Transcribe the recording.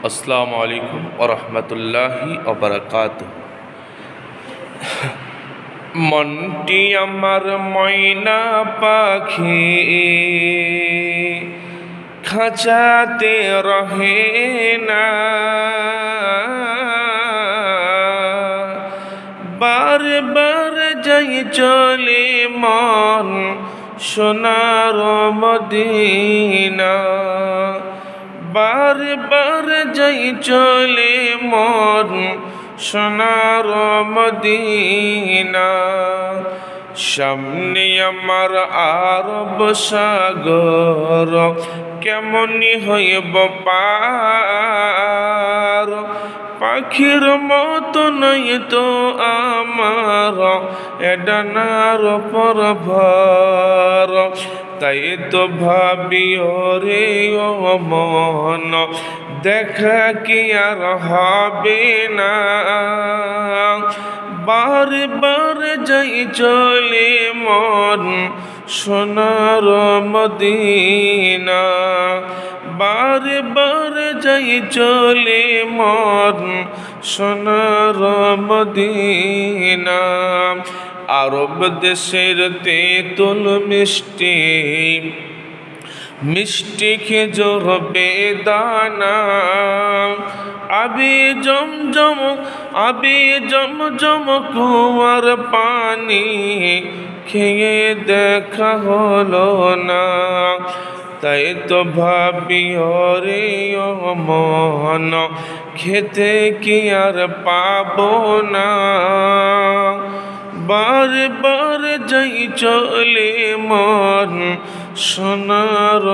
আসসালামু আলাইকুম ওয়া রাহমাতুল্লাহি ওয়া বারাকাতুহু। মনটি আমার ময়না পাখি, খাঁচাতে রহে না, বারবার যাই চলে মন সোনার মদিনা। বারবার যাই চলে মন সোনার মদিনা। সামনে আমার আরব সাগর, কেমনি হইব পার। পাখির মতো নই তো আমার এডানার পরভর। তাই তো ভাবি ওরে ও মন, দেখা কি আর হবে না। বারবার যাই চলে মন সোনার মদিনা। বারবার যাই চলে মন সোনার মদিনা। আরব দেশের তেঁতুল মিষ্টি, মিষ্টি খেজুর বেদানা। আবি জমজম কুয়ার পানি খেয়ে দেখা হলো না। তাই তো ভাবি ওরে ও মন, খেতে কি আর পাবো না। বারবার যাই চলে মন সোনার